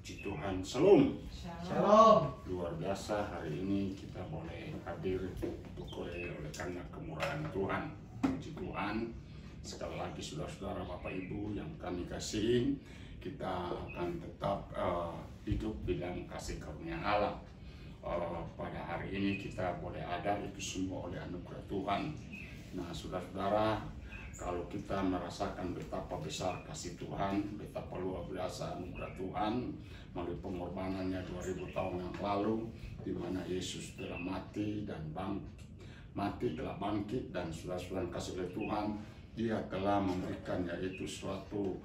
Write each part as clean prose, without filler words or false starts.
Puji Tuhan, Shalom. Shalom. Luar biasa hari ini kita boleh hadir oleh karena kemurahan Tuhan. Puji Tuhan. Sekali lagi saudara-saudara, Bapak Ibu yang kami kasihi, kita akan tetap hidup di dalam kasih karunia Allah. Pada hari ini kita boleh ada itu semua oleh anugerah Tuhan. Nah, saudara-saudara, kalau kita merasakan betapa besar kasih Tuhan, betapa luar biasa anugerah Tuhan melalui pengorbanannya 2000 tahun yang lalu, di mana Yesus telah mati dan telah bangkit, dan saudara-saudara kasih oleh Tuhan, Dia telah memberikan yaitu suatu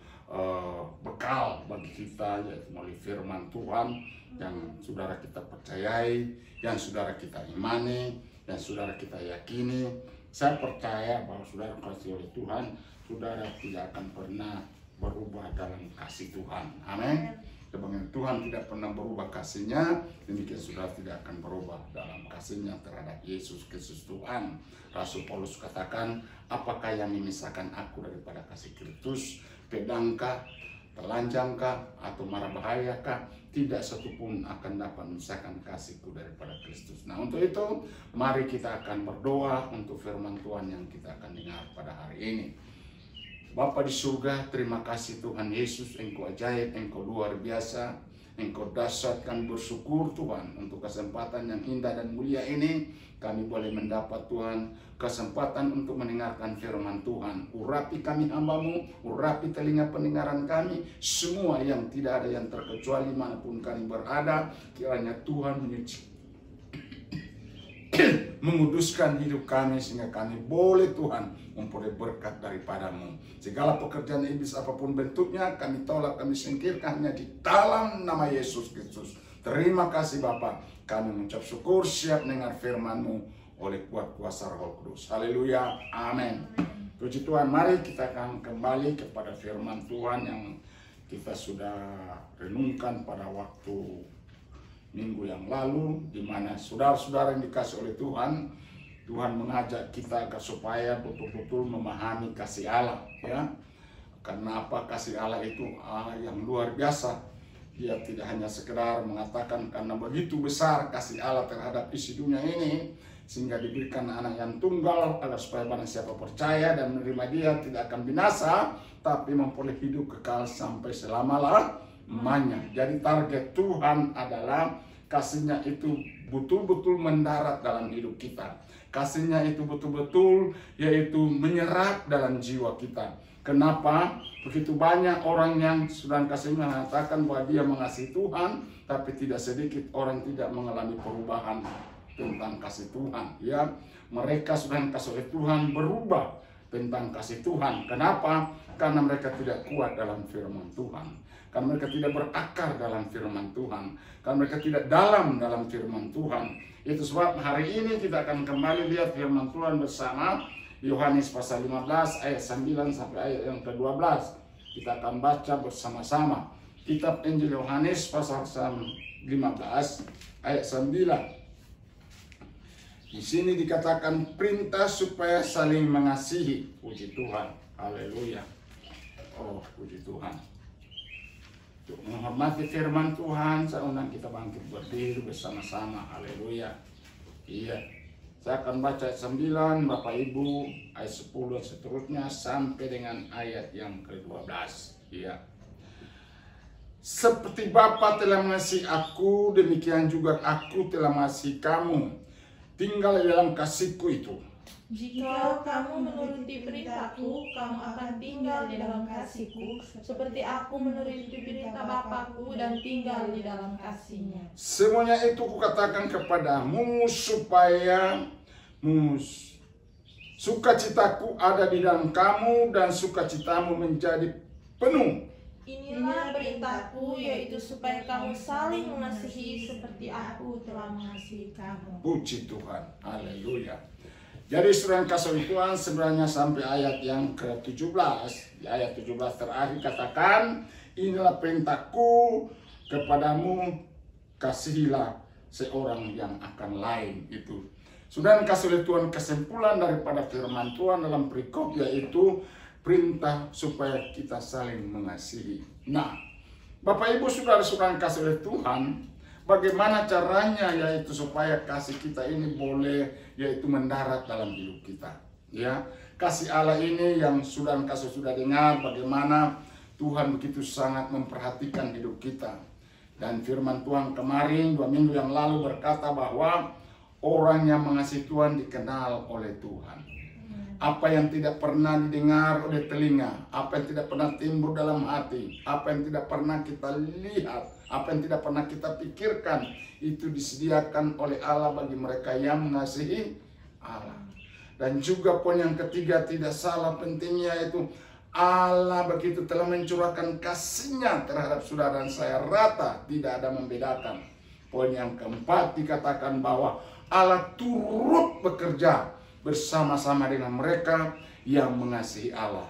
bekal bagi kita, yaitu melalui firman Tuhan yang saudara kita percayai, yang saudara kita imani, yang saudara kita yakini. Saya percaya bahwa saudara kasih oleh Tuhan, saudara tidak akan pernah berubah dalam kasih Tuhan. Amin. Sebagaimana Tuhan tidak pernah berubah kasihnya, demikian saudara tidak akan berubah dalam kasihnya terhadap Yesus Kristus Tuhan. Rasul Paulus katakan, apakah yang memisahkan aku daripada kasih Kristus? Pedangkah, telanjangkah, atau mara bahayakah? Tidak satupun akan dapat memisahkan kasihku daripada Kristus. Nah, untuk itu mari kita akan berdoa untuk firman Tuhan yang kita akan dengar pada hari ini. Bapa di surga, terima kasih Tuhan Yesus, Engkau ajaib, Engkau luar biasa, Engkau dahsyat. Kami bersyukur Tuhan untuk kesempatan yang indah dan mulia ini. Kami boleh mendapat Tuhan kesempatan untuk mendengarkan firman Tuhan. Urapi kami hamba-Mu, urapi telinga pendengaran kami, semua yang tidak ada yang terkecuali manapun kami berada. Kiranya Tuhan menguduskan hidup kami sehingga kami boleh Tuhan memperoleh berkat daripada-Mu. Segala pekerjaan iblis apapun bentuknya kami tolak, kami singkirkan hanya di dalam nama Yesus Kristus. Terima kasih Bapa, kami mengucap syukur siap dengar firman-Mu oleh kuat kuasa Roh Kudus. Haleluya, amin. Puji Tuhan, mari kita akan kembali kepada firman Tuhan yang kita sudah renungkan pada waktu minggu yang lalu, di mana saudara-saudara yang dikasih oleh Tuhan, Tuhan mengajak kita agar supaya betul-betul memahami kasih Allah, ya. Karena apa? Kasih Allah itu Allah yang luar biasa. Dia tidak hanya sekedar mengatakan karena begitu besar kasih Allah terhadap isi dunia ini, sehingga diberikan anak yang tunggal agar supaya barang siapa percaya dan menerima Dia tidak akan binasa, tapi memperoleh hidup kekal sampai selama-lamanya. Jadi target Tuhan adalah kasihnya itu betul-betul mendarat dalam hidup kita. Kasihnya itu betul-betul yaitu menyerap dalam jiwa kita. Kenapa? Begitu banyak orang yang sudah kasihnya mengatakan bahwa dia mengasihi Tuhan, tapi tidak sedikit orang tidak mengalami perubahan tentang kasih Tuhan. Ya, mereka sudah kasih oleh Tuhan berubah tentang kasih Tuhan. Kenapa? Karena mereka tidak kuat dalam firman Tuhan. Karena mereka tidak berakar dalam firman Tuhan. Karena mereka tidak dalam firman Tuhan. Itu sebab hari ini kita akan kembali lihat firman Tuhan bersama Yohanes pasal 15 ayat 9 sampai ayat yang ke-12. Kita akan baca bersama-sama. Kitab Injil Yohanes pasal 15 ayat 9. Di sini dikatakan perintah supaya saling mengasihi. Puji Tuhan. Haleluya. Oh, puji Tuhan. Untuk menghormati firman Tuhan, saya undang kita bangkit berdiri bersama-sama. Haleluya. Iya. Saya akan baca ayat 9, Bapak Ibu, ayat 10 dan seterusnya sampai dengan ayat yang ke-12. Iya. Seperti Bapa telah mengasihi aku, demikian juga aku telah mengasihi kamu. Tinggal dalam kasihku itu. Jika kamu menuruti perintahku, kamu akan tinggal di dalam kasihku, seperti aku menuruti perintah Bapakku dan tinggal di dalam kasihnya. Semuanya itu kukatakan kepadamu supaya sukacitaku ada di dalam kamu dan sukacitamu menjadi penuh. Inilah perintahku, yaitu supaya kamu saling mengasihi seperti aku telah mengasihi kamu. Puji Tuhan, haleluya. Jadi saudara yang kasih Tuhan, sebenarnya sampai ayat yang ke-17, di ayat 17 terakhir katakan, inilah perintahku kepadamu, kasihilah seorang yang akan lain. Itu sudah kasih oleh Tuhan, kesimpulan daripada firman Tuhan dalam perikop yaitu perintah supaya kita saling mengasihi. Nah, Bapak Ibu saudara-saudara kasih oleh Tuhan, bagaimana caranya yaitu supaya kasih kita ini boleh yaitu mendarat dalam hidup kita. Ya, kasih Allah ini yang sudah dengar bagaimana Tuhan begitu sangat memperhatikan hidup kita. Dan firman Tuhan kemarin 2 minggu yang lalu berkata bahwa orang yang mengasihi Tuhan dikenal oleh Tuhan. Apa yang tidak pernah didengar oleh telinga, apa yang tidak pernah timbul dalam hati, apa yang tidak pernah kita lihat, apa yang tidak pernah kita pikirkan, itu disediakan oleh Allah bagi mereka yang mengasihi Allah. Dan juga poin yang ketiga tidak salah pentingnya, yaitu Allah begitu telah mencurahkan kasih-Nya terhadap saudara dan saya rata, tidak ada membedakan. Poin yang keempat dikatakan bahwa Allah turut bekerja bersama-sama dengan mereka yang mengasihi Allah.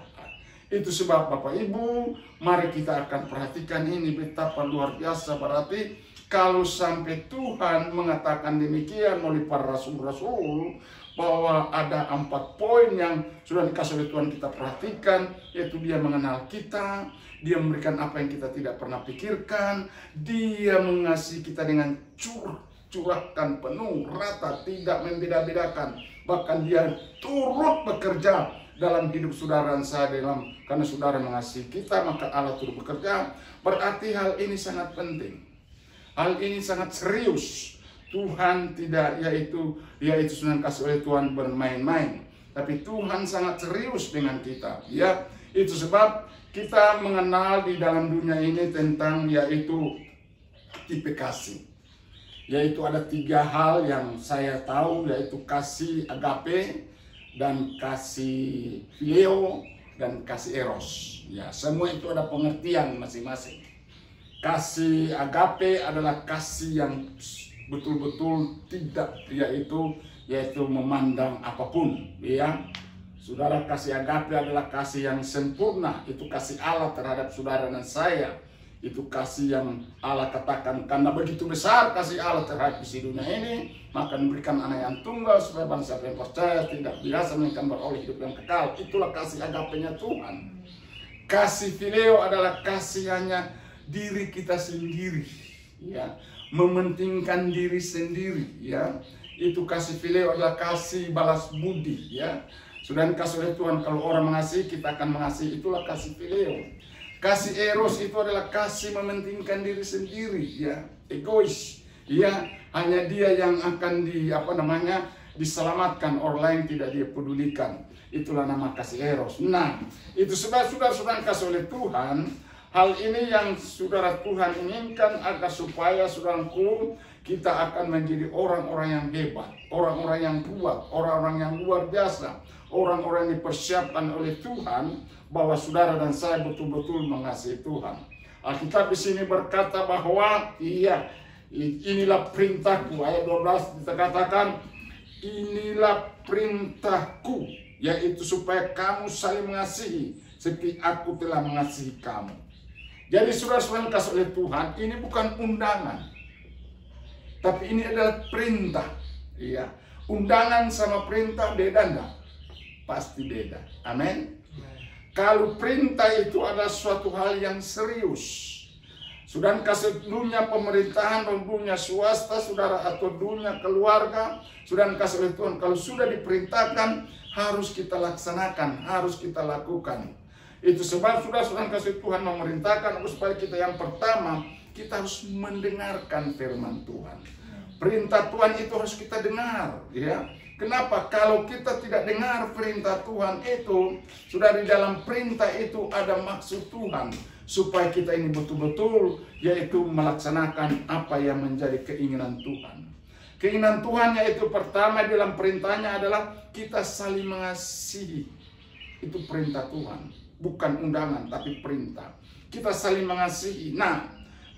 Itu sebab Bapak Ibu, mari kita akan perhatikan ini betapa luar biasa. Berarti kalau sampai Tuhan mengatakan demikian oleh para rasul-rasul, bahwa ada 4 poin yang sudah dikasih oleh Tuhan kita perhatikan, yaitu Dia mengenal kita, Dia memberikan apa yang kita tidak pernah pikirkan, Dia mengasihi kita dengan curahkan penuh, rata, tidak membeda-bedakan. Bahkan Dia turut bekerja dalam hidup saudara dan saya, karena saudara mengasihi kita, maka Allah turut bekerja. Berarti hal ini sangat penting. Hal ini sangat serius. Tuhan tidak yaitu sudah kasih oleh Tuhan bermain-main, tapi Tuhan sangat serius dengan kita. Ya, itu sebab kita mengenal di dalam dunia ini tentang yaitu tipe kasih. Yaitu ada 3 hal yang saya tahu, yaitu kasih agape, dan kasih phileo, dan kasih eros. Ya, semua itu ada pengertian masing-masing. Kasih agape adalah kasih yang betul-betul tidak yaitu memandang apapun, ya. Saudara, kasih agape adalah kasih yang sempurna, itu kasih Allah terhadap saudara dan saya. Itu kasih yang Allah katakan, karena begitu besar kasih Allah terhadap isi dunia ini, maka memberikan anak yang tunggal supaya bangsa yang percaya tidak binasa melainkan beroleh hidup yang kekal. Itulah kasih agapenya Tuhan. Kasih phileo adalah kasih hanya diri kita sendiri, ya, mementingkan diri sendiri, ya. Itu kasih phileo adalah kasih balas budi, ya. Sudah dikasih oleh Tuhan, kalau orang mengasihi, kita akan mengasihi, itulah kasih phileo. Kasih eros itu adalah kasih mementingkan diri sendiri, ya, egois, ya, hanya dia yang akan diselamatkan, orang lain tidak dia pedulikan. Itulah nama kasih eros. Nah, itu sebab saudara kasih oleh Tuhan. Hal ini yang saudara Tuhan inginkan agar supaya saudaraku kita akan menjadi orang-orang yang hebat, orang-orang yang kuat, orang-orang yang luar biasa, orang-orang yang dipersiapkan oleh Tuhan, bahwa saudara dan saya betul-betul mengasihi Tuhan. Alkitab di sini berkata bahwa inilah perintahku, ayat 12 dikatakan inilah perintahku, yaitu supaya kamu saling mengasihi seperti aku telah mengasihi kamu. Jadi saudara-saudara kasih oleh Tuhan, ini bukan undangan, tapi ini adalah perintah. Ya, undangan sama perintah beda enggak? Pasti beda. Amin. Kalau perintah itu adalah suatu hal yang serius, sudah kasih dunia pemerintahan, dunia swasta, saudara, atau dunia keluarga, sudah kasih oleh Tuhan. Kalau sudah diperintahkan, harus kita laksanakan, harus kita lakukan. Itu sebab sudah kasih Tuhan memerintahkan supaya kita yang pertama, kita harus mendengarkan firman Tuhan. Perintah Tuhan itu harus kita dengar, ya. Kenapa? Kalau kita tidak dengar perintah Tuhan itu, sudah di dalam perintah itu ada maksud Tuhan, supaya kita ini betul-betul yaitu melaksanakan apa yang menjadi keinginan Tuhan. Keinginan Tuhan yaitu pertama dalam perintahnya adalah kita saling mengasihi. Itu perintah Tuhan, bukan undangan tapi perintah. Kita saling mengasihi. Nah,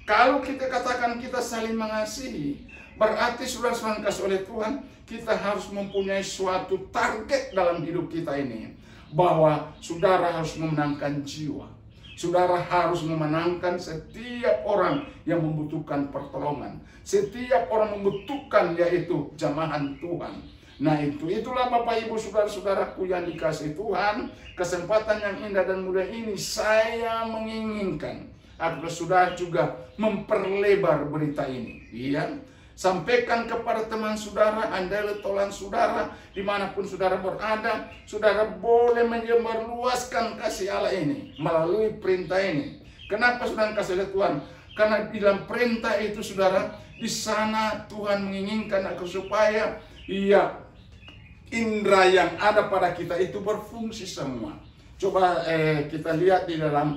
kalau kita katakan kita saling mengasihi, berarti sudah kasih oleh Tuhan, kita harus mempunyai suatu target dalam hidup kita ini, bahwa saudara harus memenangkan jiwa. Saudara harus memenangkan setiap orang yang membutuhkan pertolongan. Setiap orang membutuhkan yaitu jamahan Tuhan. Nah itulah Bapak Ibu saudara-saudaraku yang dikasihi Tuhan. Kesempatan yang indah dan mulia ini saya menginginkan agar saudara juga memperlebar berita ini. Iya. Sampaikan kepada teman saudara, andai tolan saudara, dimanapun saudara berada, saudara boleh menyebarluaskan kasih Allah ini melalui perintah ini. Kenapa saudara kasih lihat Tuhan? Karena di dalam perintah itu saudara, di sana Tuhan menginginkan agar supaya indera yang ada pada kita itu berfungsi semua. Coba kita lihat di dalam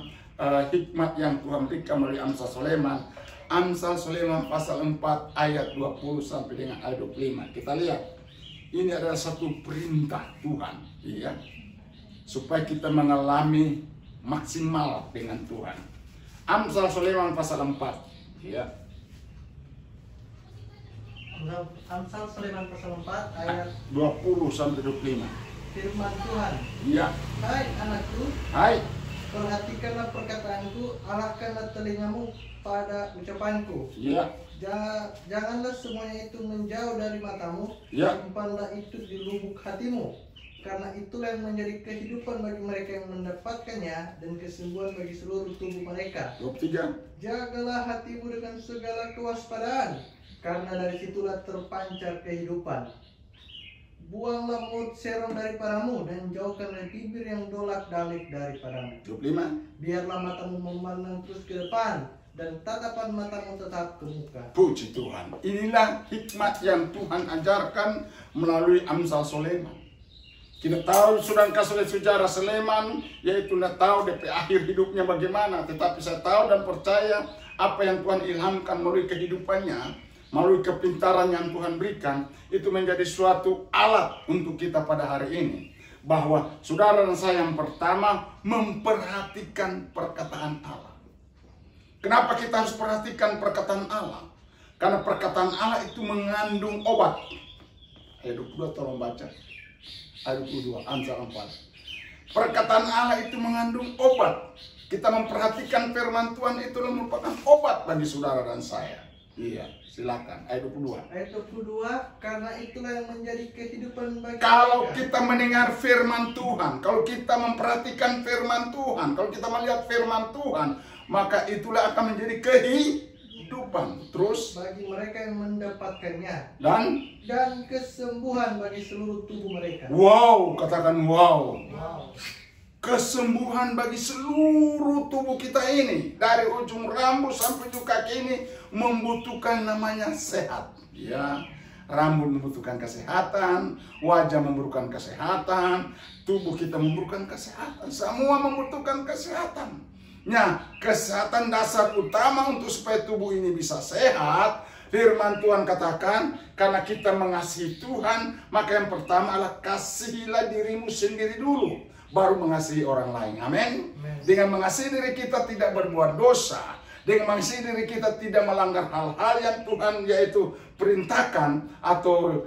hikmat yang Tuhan berikan melalui Amsal Sulaiman. Amsal Sulaiman pasal 4 ayat 20 sampai dengan ayat 25. Kita lihat. Ini adalah satu perintah Tuhan, iya. Supaya kita mengalami maksimal dengan Tuhan. Amsal Sulaiman pasal 4, iya. Amsal Sulaiman pasal 4 ayat 20 sampai 25. Firman Tuhan. Iya. Hai anakku, Hai. perhatikanlah perkataanku, arahkanlah telingamu pada ucapanku. Iya. Janganlah semuanya itu menjauh dari matamu, Ya. simpanlah itu di lubuk hatimu, karena itulah yang menjadi kehidupan bagi mereka yang mendapatkannya dan kesembuhan bagi seluruh tubuh mereka. 23. Jagalah hatimu dengan segala kewaspadaan, karena dari situlah terpancar kehidupan. Buanglah mulut serong daripadamu dan jauhkanlah bibir yang dolak-dalik daripadamu. 25. Biarlah matamu memandang terus ke depan dan tatapan matamu tetap ke muka. Puji Tuhan. Inilah hikmat yang Tuhan ajarkan melalui Amsal Sulaiman. Kita tahu sudah kasih sejarah Sulaiman, yaitu tidak tahu DP akhir hidupnya bagaimana. Tetapi saya tahu dan percaya apa yang Tuhan ilhamkan melalui kehidupannya, melalui kepintaran yang Tuhan berikan, itu menjadi suatu alat untuk kita pada hari ini. Bahwa saudara dan saya yang pertama memperhatikan perkataan Allah. Kenapa kita harus perhatikan perkataan Allah? Karena perkataan Allah itu mengandung obat. Ayat 22 tolong baca. Ayat 22, Amsal 4. Perkataan Allah itu mengandung obat. Kita memperhatikan firman Tuhan itu merupakan obat bagi saudara dan saya. Iya, silakan. Ayat 22. Ayat 22, karena itulah yang menjadi kehidupan bagi Kalau mereka. kita mendengar firman Tuhan, kalau kita memperhatikan firman Tuhan, kalau kita melihat firman Tuhan, maka itulah akan menjadi kehidupan. Terus Bagi mereka yang mendapatkannya dan kesembuhan bagi seluruh tubuh mereka. wow, katakan wow. Wow. Kesembuhan bagi seluruh tubuh kita ini, dari ujung rambut sampai ujung kaki ini membutuhkan namanya sehat. Ya, rambut membutuhkan kesehatan, wajah membutuhkan kesehatan, tubuh kita membutuhkan kesehatan, semua membutuhkan kesehatan. Nah, kesehatan dasar utama untuk supaya tubuh ini bisa sehat, firman Tuhan katakan, karena kita mengasihi Tuhan, maka yang pertama adalah kasihilah dirimu sendiri dulu, baru mengasihi orang lain. Amin. Dengan mengasihi diri kita tidak berbuat dosa, dengan mengasihi diri kita tidak melanggar hal-hal yang Tuhan yaitu perintahkan atau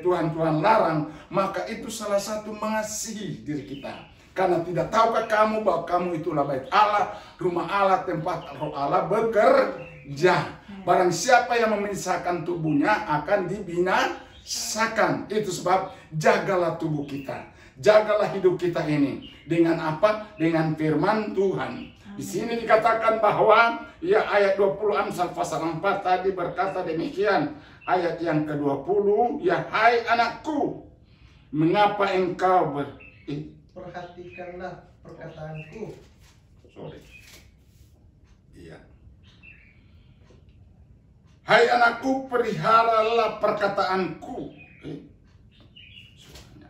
Tuhan larang, maka itu salah satu mengasihi diri kita. Karena tidak tahukah kamu bahwa kamu itulah bait Allah, rumah Allah, tempat roh Allah bekerja. Barang siapa yang memisahkan tubuhnya akan dibinasakan. Itu sebab jagalah tubuh kita, jagalah hidup kita ini. Dengan apa? Dengan firman Tuhan. Di sini dikatakan bahwa ya ayat 20 Amsal pasal 4 tadi berkata demikian. Ayat yang ke-20, ya hai anakku, mengapa engkau Perhatikanlah perkataanku. Iya. Hai anakku, peliharalah perkataanku. Suaranya.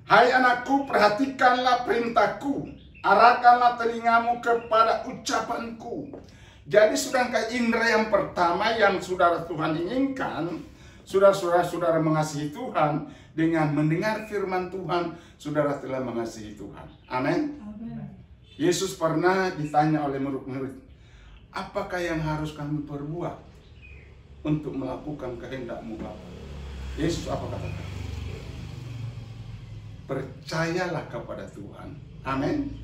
Hai anakku, perhatikanlah perintahku, arahkanlah telingamu kepada ucapanku. Jadi sedangkan indera yang pertama yang saudara Tuhan inginkan, saudara mengasihi Tuhan, dengan mendengar firman Tuhan, saudara telah mengasihi Tuhan. Amin. Yesus pernah ditanya oleh murid-murid, apakah yang harus kami perbuat untuk melakukan kehendak-Mu Bapa? Yesus apa katakan? Percayalah kepada Tuhan. Amin.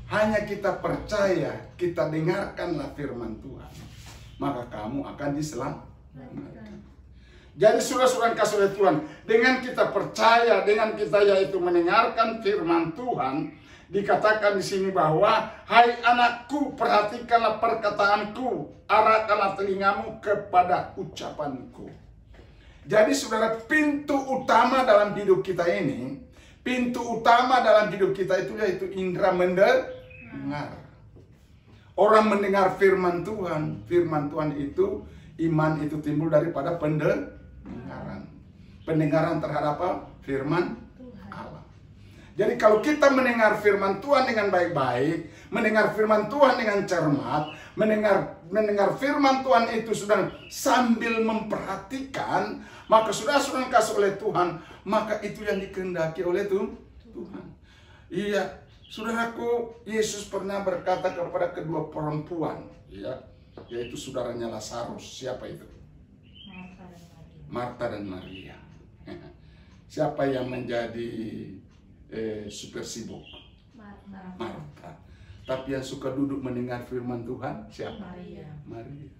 Hanya kita percaya, kita dengarkanlah firman Tuhan, maka kamu akan diselamatkan. Jadi saudara-saudara kasih oleh Tuhan, dengan kita percaya, dengan kita yaitu mendengarkan firman Tuhan, dikatakan di sini bahwa, hai anakku, perhatikanlah perkataanku, arahkanlah telingamu kepada ucapanku. Jadi saudara, pintu utama dalam hidup kita ini, pintu utama dalam hidup kita itu yaitu indera mendengar. Orang mendengar firman Tuhan itu, iman itu timbul daripada pendengaran. Pendengaran terhadap apa? Firman Allah. Jadi kalau kita mendengar firman Tuhan dengan baik-baik, mendengar firman Tuhan dengan cermat, mendengar firman Tuhan itu sudah sambil memperhatikan, maka saudara-saudara kasih oleh Tuhan, maka itu yang dikehendaki oleh Tuhan. Iya, saudaraku, Yesus pernah berkata kepada kedua perempuan, ya, yaitu saudaranya Lazarus. Siapa itu? Marta dan Maria. Siapa yang menjadi super sibuk? Marta. Tapi yang suka duduk mendengar firman Tuhan siapa? Maria.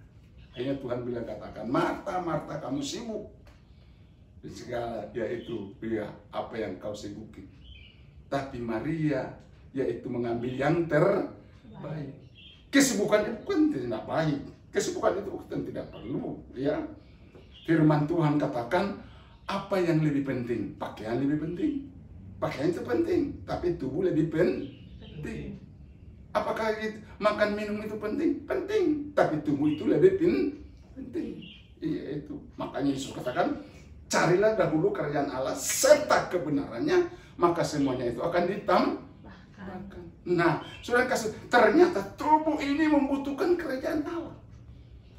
Akhirnya Tuhan bilang, katakan, Marta, Marta, kamu sibuk di segala, yaitu ya, apa yang kau sibuki. Tapi Maria yaitu mengambil yang terbaik. Kesibukan itu bukan tidak baik, kesibukan itu bukan tidak perlu, ya. Firman Tuhan katakan, apa yang lebih penting? Pakaian lebih penting. Pakaian itu penting, tapi tubuh lebih penting. Apakah itu, makan minum itu penting? Penting, tapi tubuh itu lebih penting. Iya itu. Makanya Yesus katakan, carilah dahulu kerajaan Allah serta kebenarannya, maka semuanya itu akan ditambahkan. Nah, saudara kasih, ternyata tubuh ini membutuhkan kerajaan Allah.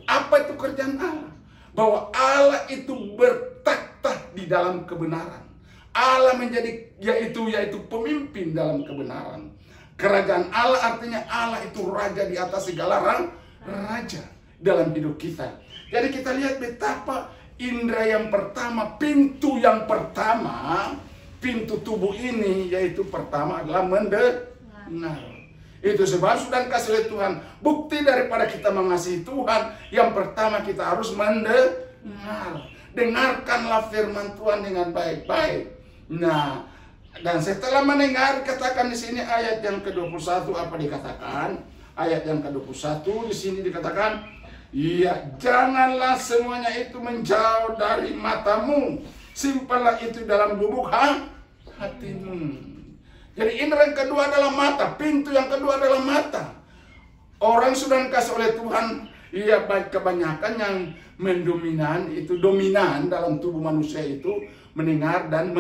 Apa itu kerajaan Allah? Bahwa Allah itu bertakhta di dalam kebenaran. Allah menjadi yaitu pemimpin dalam kebenaran. Kerajaan Allah artinya Allah itu raja di atas segala raja dalam hidup kita. Jadi kita lihat betapa indera yang pertama, pintu yang pertama, pintu tubuh ini yaitu pertama adalah mendengar. Itu sebab sudah kasih oleh Tuhan, bukti daripada kita mengasihi Tuhan, yang pertama kita harus mendengar. Dengarkanlah firman Tuhan dengan baik-baik. Nah, dan setelah mendengar, katakan di sini ayat yang ke-21 apa dikatakan? Ayat yang ke-21 di sini dikatakan, iya, janganlah semuanya itu menjauh dari matamu, simpanlah itu dalam lubuk hatimu. Jadi indera yang kedua adalah mata, pintu yang kedua adalah mata. Orang sudah dikasih oleh Tuhan, iya, baik kebanyakan yang mendominan itu, dominan dalam tubuh manusia itu mendengar dan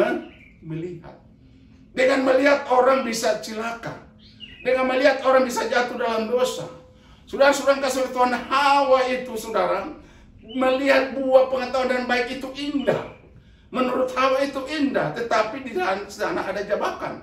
melihat. Dengan melihat orang bisa cilaka, dengan melihat orang bisa jatuh dalam dosa. Saudara-saudara kasih oleh Tuhan, Hawa itu saudara melihat buah pengetahuan dan baik itu indah. Menurut Hawa itu indah, tetapi di sana ada jebakan.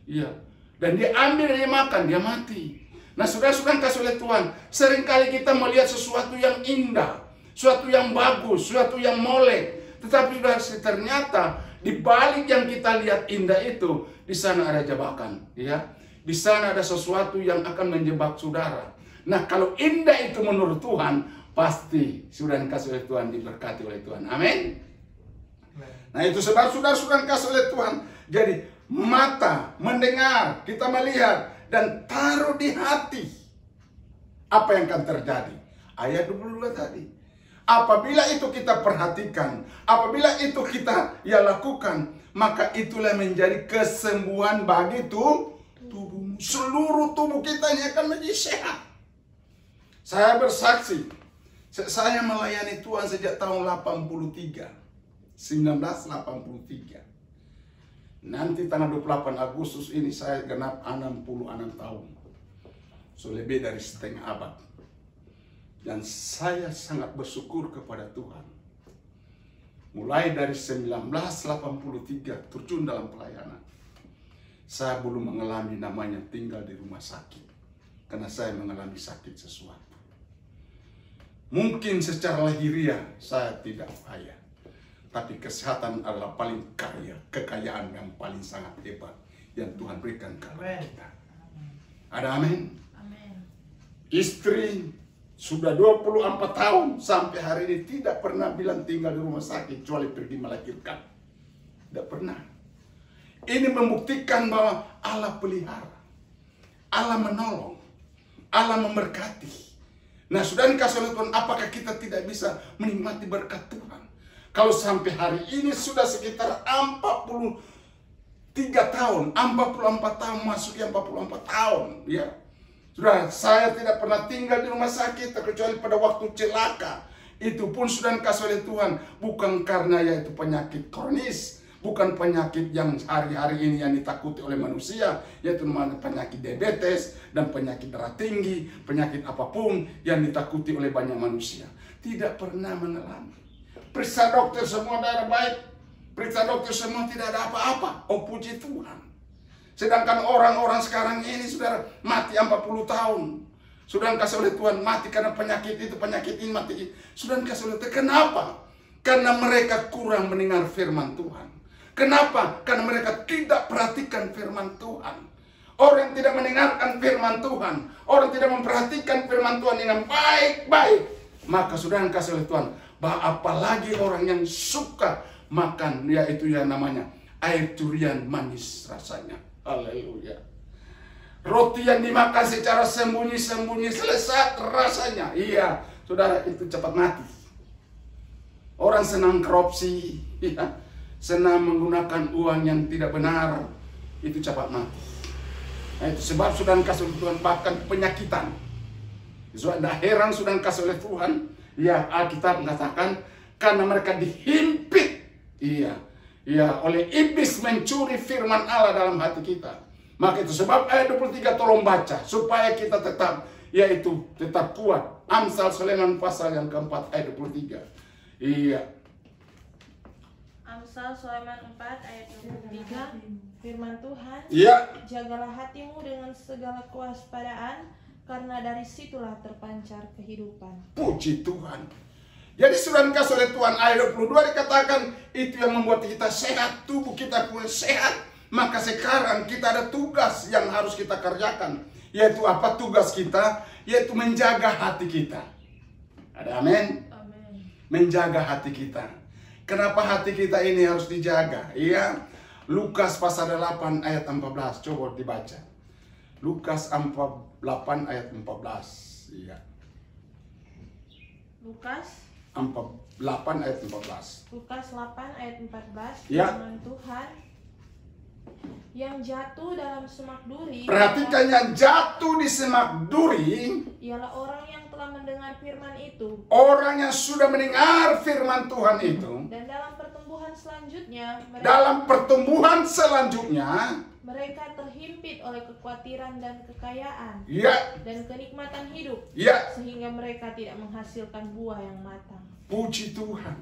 Iya, dan dia ambil, dia makan, dia mati. Nah, saudara-saudara kasih oleh Tuhan, seringkali kita melihat sesuatu yang indah, sesuatu yang bagus, sesuatu yang molek, tetapi ternyata di balik yang kita lihat indah itu, di sana ada jebakan, ya. Di sana ada sesuatu yang akan menjebak saudara. Nah, kalau indah itu menurut Tuhan, pasti sudah dikasih oleh Tuhan, diberkati oleh Tuhan. Amin. Nah, itu sebab saudara-saudara dikasih oleh Tuhan. Jadi, mata mendengar, kita melihat, dan taruh di hati. Apa yang akan terjadi? Ayat 22 tadi. Apabila itu kita perhatikan, apabila itu kita lakukan, maka itulah menjadi kesembuhan bagi tubuhmu. Seluruh tubuh kita ini akan menjadi sehat. Saya bersaksi, saya melayani Tuhan sejak tahun 1983. Nanti tanggal 28 Agustus ini saya genap 66 tahun. So lebih dari setengah abad. Dan saya sangat bersyukur kepada Tuhan. Mulai dari 1983 terjun dalam pelayanan. Saya belum mengalami namanya tinggal di rumah sakit. Karena saya mengalami sakit sesuatu. Mungkin secara lahiriah saya tidak kaya. Tapi kesehatan adalah paling kaya. Kekayaan yang paling sangat hebat yang Tuhan berikan kepada kita. Ada amin? Istri Sudah 24 tahun sampai hari ini tidak pernah bilang tinggal di rumah sakit kecuali pergi melahirkan. Tidak pernah. Ini membuktikan bahwa Allah pelihara, Allah menolong, Allah memberkati. Nah, sudah dikasih oleh Tuhan, apakah kita tidak bisa menikmati berkat Tuhan? Kalau sampai hari ini sudah sekitar 43 tahun, 44 tahun, masuk yang 44 tahun, ya. Sudah, saya tidak pernah tinggal di rumah sakit kecuali pada waktu celaka. Itu pun sudah dikasih oleh Tuhan, bukan karena yaitu penyakit kronis, bukan penyakit yang hari-hari ini yang ditakuti oleh manusia, yaitu penyakit diabetes dan penyakit darah tinggi, penyakit apapun yang ditakuti oleh banyak manusia. Tidak pernah mengalami. Periksa dokter semua darah baik, periksa dokter semua tidak ada apa-apa. Oh, puji Tuhan. Sedangkan orang-orang sekarang ini sudah mati 40 tahun. Sudah dikasih oleh Tuhan mati karena penyakit itu, penyakit ini, mati. Sudah dikasih oleh Tuhan. Kenapa? Karena mereka kurang mendengar firman Tuhan. Kenapa? Karena mereka tidak perhatikan firman Tuhan. Orang yang tidak mendengarkan firman Tuhan, orang tidak memperhatikan firman Tuhan dengan baik-baik, maka sudah dikasih oleh Tuhan. Apalagi orang yang suka makan, yaitu yang namanya air durian manis rasanya. Haleluya. Roti yang dimakan secara sembunyi-sembunyi, lezat rasanya. Iya, saudara, itu cepat mati. Orang senang korupsi, ya, senang menggunakan uang yang tidak benar, itu cepat mati. Nah, itu sebab sudah dikasih oleh Tuhan, bahkan penyakitan. Sudah heran sudah dikasih oleh Tuhan. Ya, Alkitab mengatakan karena mereka dihimpit. Iya, oleh iblis mencuri firman Allah dalam hati kita. Maka itu sebab ayat 23 tolong baca supaya kita tetap, yaitu tetap kuat. Amsal Sulaiman pasal yang keempat ayat 23. Iya. Amsal Sulaiman 4 ayat 23, firman Tuhan, Iya. jagalah hatimu dengan segala kewaspadaan, karena dari situlah terpancar kehidupan. Puji Tuhan. Jadi sudah dikasih oleh Tuhan ayat 22 dikatakan itu yang membuat kita sehat, tubuh kita pun sehat. Maka sekarang kita ada tugas yang harus kita kerjakan. Yaitu apa tugas kita? Yaitu menjaga hati kita. Ada amin? Amin. Menjaga hati kita. Kenapa hati kita ini harus dijaga? Iya. Lukas pasal 8 ayat 14. Coba dibaca. Lukas 8 ayat 14. Iya. Lukas 8 ayat 14. Lukas 8 ayat 14, Ya. firman Tuhan, yang jatuh dalam semak duri, Perhatikan, yang jatuh di semak duri, ialah orang yang telah mendengar firman itu, orang yang sudah mendengar firman Tuhan itu, dan dalam pertumbuhan selanjutnya mereka terhimpit oleh kekhawatiran dan kekayaan ya, dan kenikmatan hidup, ya, sehingga mereka tidak menghasilkan buah yang matang. puji Tuhan.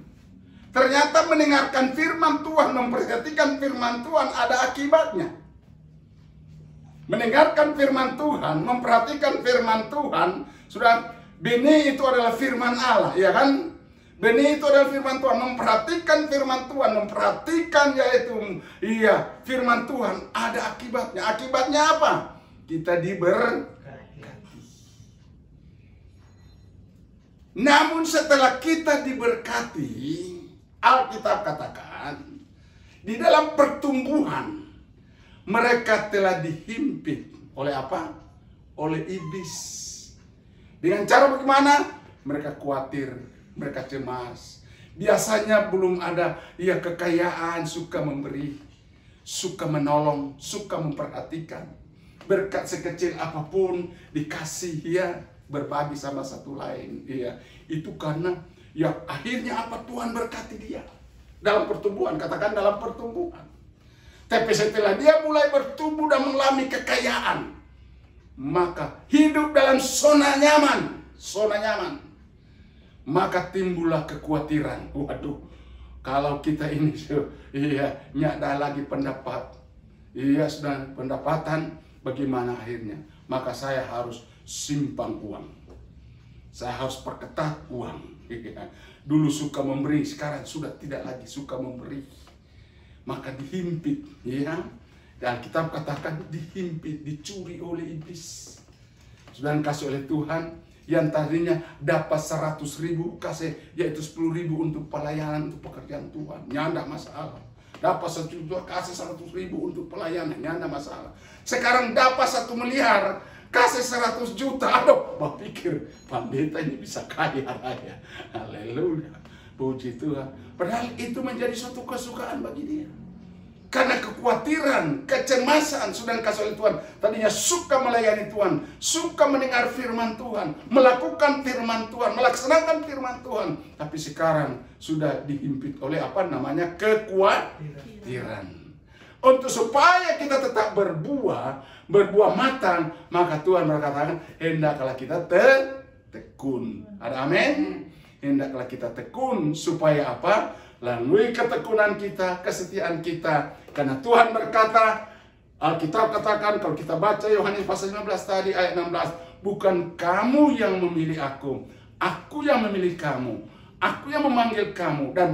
Ternyata mendengarkan firman Tuhan, memperhatikan firman Tuhan ada akibatnya. Mendengarkan firman Tuhan, memperhatikan firman Tuhan, sudah benih itu adalah firman Allah, ya kan? Benih itu adalah firman Tuhan, memperhatikan firman Tuhan, memperhatikan yaitu firman Tuhan ada akibatnya. Akibatnya apa? Kita diberkati. Namun setelah kita diberkati, Alkitab katakan di dalam pertumbuhan mereka telah dihimpit oleh apa? Oleh iblis. Dengan cara bagaimana? Mereka khawatir, mereka cemas. Biasanya belum ada kekayaan, suka memberi, suka menolong, suka memperhatikan. Berkat sekecil apapun dikasih, berbagi sama satu lain. Itu karena akhirnya apa? Tuhan berkati dia dalam pertumbuhan. Katakan dalam pertumbuhan. Tapi setelah dia mulai bertumbuh dan mengalami kekayaan, maka hidup dalam zona nyaman. Maka timbullah kekhawatiran. Waduh, kalau kita ini nggak ada lagi pendapat, sudah pendapatan, bagaimana akhirnya? Maka saya harus simpan uang. Saya harus perketat uang. Dulu suka memberi, sekarang sudah tidak lagi suka memberi. Maka dihimpit, Dan Alkitab katakan dihimpit, dicuri oleh iblis. Sudah dikasih oleh Tuhan, yang tadinya dapat 100.000 kasih yaitu 10.000 untuk pelayanan, untuk pekerjaan Tuhan, nyanda masalah. Dapat 1 juta kasih 100.000 untuk pelayanan, nyanda masalah. Sekarang dapat 1 miliar kasih 100 juta, aduh, Bapak pikir pendeta ini bisa kaya raya. Haleluya, puji Tuhan. Padahal itu menjadi suatu kesukaan bagi dia. Karena kekhawatiran, kecemasan sudah dikasih oleh Tuhan. Tadinya suka melayani Tuhan, suka mendengar firman Tuhan, melakukan firman Tuhan, melaksanakan firman Tuhan. Tapi sekarang sudah dihimpit oleh apa namanya kekhawatiran. Untuk supaya kita tetap berbuah matang, maka Tuhan berkatakan, hendaklah kita tekun. Ada amin? Hendaklah kita tekun supaya apa? Melalui ketekunan kita, kesetiaan kita. Karena Tuhan berkata, Alkitab katakan, kalau kita baca Yohanes pasal 15 tadi ayat 16, bukan kamu yang memilih aku yang memilih kamu, aku yang memanggil kamu dan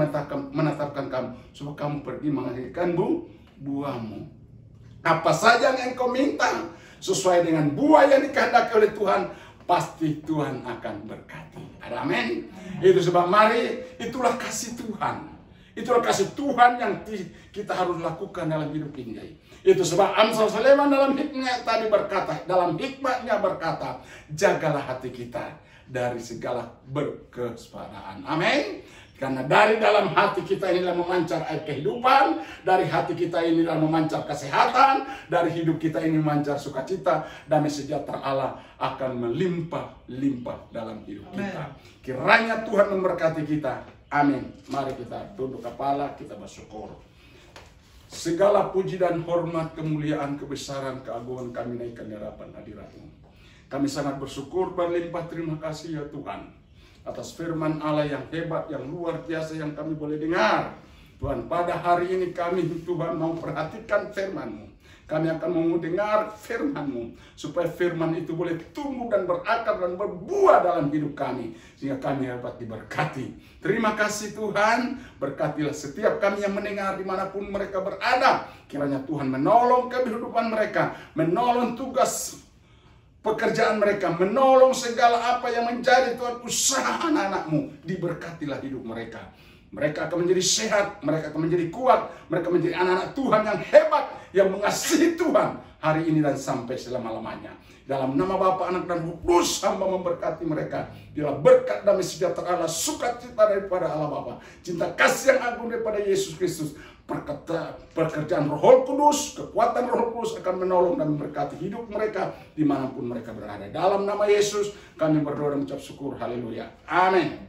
menetapkan kamu supaya kamu pergi menghasilkan buahmu. Apa saja yang engkau minta sesuai dengan buah yang dikehendaki oleh Tuhan, pasti Tuhan akan berkati. Ada amin? Itu sebab mari, itulah kasih Tuhan. Itulah kasih Tuhan yang kita harus lakukan dalam hidup ini. Itu sebab Amsal Sulaiman dalam hikmahnya berkata, jagalah hati kita dari segala berkespadaan. Amin. Karena dari dalam hati kita inilah memancar air kehidupan, dari hati kita inilah memancar kesehatan, dari hidup kita ini memancar sukacita, damai sejahtera Allah akan melimpah-limpah dalam hidup kita. Kiranya Tuhan memberkati kita. Amin. Mari kita tunduk kepala, kita bersyukur. Segala puji dan hormat, kemuliaan, kebesaran, keagungan kami naikkan di hadapan hadirat-Mu. Kami sangat bersyukur, berlimpah terima kasih ya Tuhan, atas firman Allah yang hebat, yang luar biasa yang kami boleh dengar. Tuhan, pada hari ini kami Tuhan mau perhatikan firman-Mu. Kami akan mendengar firman-Mu, supaya firman itu boleh tumbuh dan berakar dan berbuah dalam hidup kami, sehingga kami dapat diberkati. Terima kasih Tuhan, berkatilah setiap kami yang mendengar dimanapun mereka berada. Kiranya Tuhan menolong kehidupan mereka, menolong tugas pekerjaan mereka, menolong segala apa yang menjadi Tuhan usaha anak-anak-Mu. Diberkatilah hidup mereka. Mereka akan menjadi sehat, mereka akan menjadi kuat, mereka menjadi anak-anak Tuhan yang hebat, yang mengasihi Tuhan hari ini dan sampai selama-lamanya. Dalam nama Bapa, Anak, dan Roh Kudus, hamba memberkati mereka. Bila berkat damai sejahtera Allah, sukacita daripada Allah Bapa, cinta kasih yang agung daripada Yesus Kristus, pekerjaan Roh Kudus, kekuatan Roh Kudus akan menolong dan memberkati hidup mereka dimanapun mereka berada. Dalam nama Yesus kami berdoa dan mengucap syukur. Haleluya. Amin.